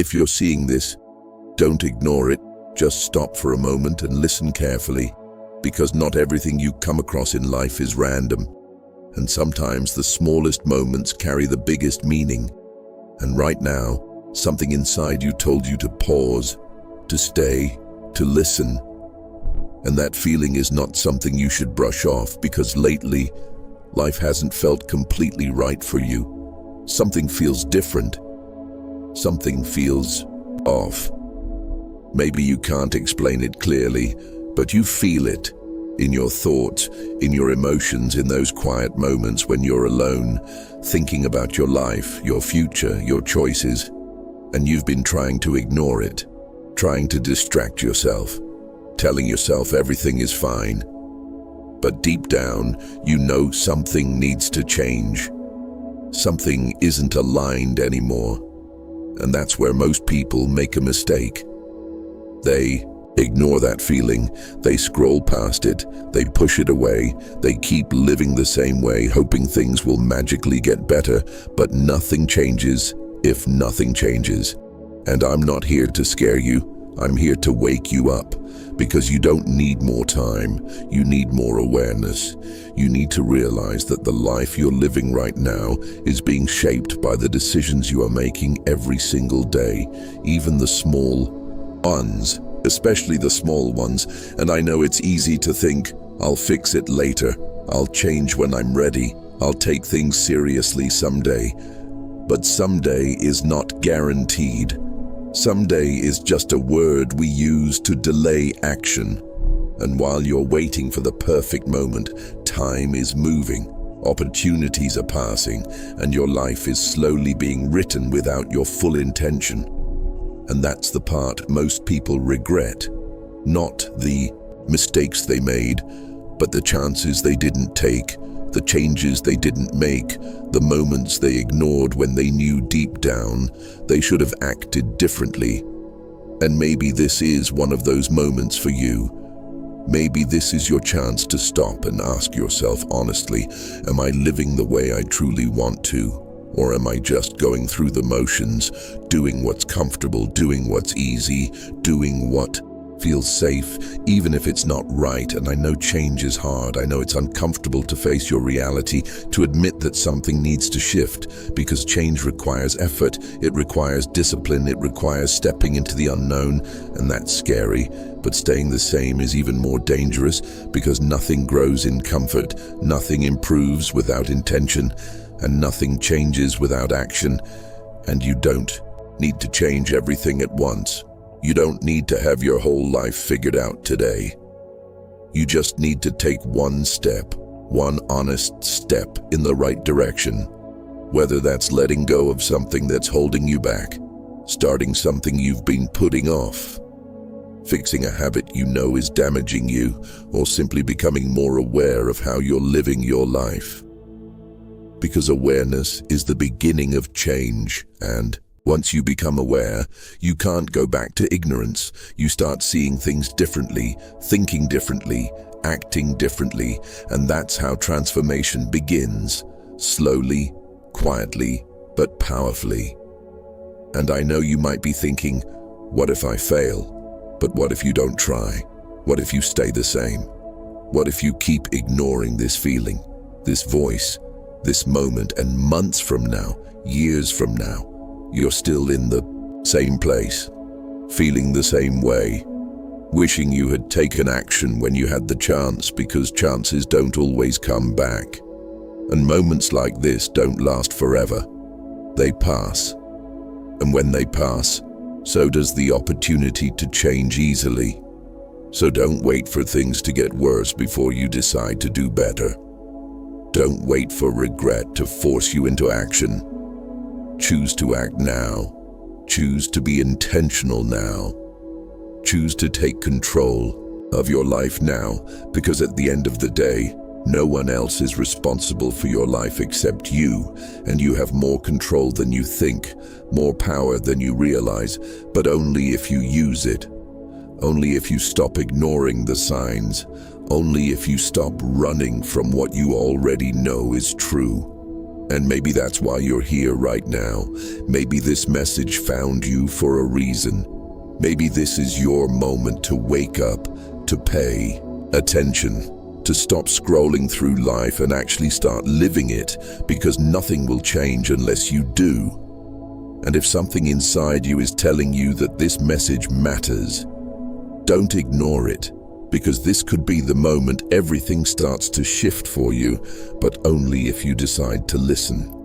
If you're seeing this, don't ignore it. Just stop for a moment and listen carefully, because not everything you come across in life is random, and sometimes the smallest moments carry the biggest meaning. And right now, something inside you told you to pause, to stay, to listen. And that feeling is not something you should brush off, because lately, life hasn't felt completely right for you. Something feels different. Something feels off. Maybe you can't explain it clearly, but you feel it in your thoughts, in your emotions, in those quiet moments when you're alone, thinking about your life, your future, your choices, and you've been trying to ignore it, trying to distract yourself, telling yourself everything is fine. But deep down, you know something needs to change. Something isn't aligned anymore. And that's where most people make a mistake. They ignore that feeling, they scroll past it, they push it away, they keep living the same way, hoping things will magically get better, but nothing changes if nothing changes. And I'm not here to scare you, I'm here to wake you up, because you don't need more time, you need more awareness. You need to realize that the life you're living right now is being shaped by the decisions you are making every single day, even the small ones, especially the small ones. And I know it's easy to think, I'll fix it later, I'll change when I'm ready, I'll take things seriously someday. But someday is not guaranteed. Someday is just a word we use to delay action. And while you're waiting for the perfect moment, time is moving, opportunities are passing, and your life is slowly being written without your full intention. And that's the part most people regret. Not the mistakes they made, but the chances they didn't take, the changes they didn't make, the moments they ignored when they knew deep down they should have acted differently. And maybe this is one of those moments for you. Maybe this is your chance to stop and ask yourself honestly, am I living the way I truly want to? Or am I just going through the motions, doing what's comfortable, doing what's easy, doing what feels safe, even if it's not right? And I know change is hard. I know it's uncomfortable to face your reality, to admit that something needs to shift, because change requires effort, it requires discipline, it requires stepping into the unknown, and that's scary. But staying the same is even more dangerous, because nothing grows in comfort, nothing improves without intention, and nothing changes without action. And you don't need to change everything at once. You don't need to have your whole life figured out today. You just need to take one step, one honest step in the right direction. Whether that's letting go of something that's holding you back, starting something you've been putting off, fixing a habit you know is damaging you, or simply becoming more aware of how you're living your life. Because awareness is the beginning of change, and once you become aware, you can't go back to ignorance. You start seeing things differently, thinking differently, acting differently, and that's how transformation begins. Slowly, quietly, but powerfully. And I know you might be thinking, what if I fail? But what if you don't try? What if you stay the same? What if you keep ignoring this feeling, this voice, this moment, and months from now, years from now, you're still in the same place, feeling the same way, wishing you had taken action when you had the chance, because chances don't always come back. And moments like this don't last forever. They pass. And when they pass, so does the opportunity to change easily. So don't wait for things to get worse before you decide to do better. Don't wait for regret to force you into action. Choose to act now. Choose to be intentional now. Choose to take control of your life now, because at the end of the day, no one else is responsible for your life except you, and you have more control than you think, more power than you realize, but only if you use it. Only if you stop ignoring the signs. Only if you stop running from what you already know is true. And maybe that's why you're here right now. Maybe this message found you for a reason. Maybe this is your moment to wake up, to pay attention, to stop scrolling through life and actually start living it, because nothing will change unless you do. And if something inside you is telling you that this message matters, don't ignore it, because this could be the moment everything starts to shift for you, but only if you decide to listen.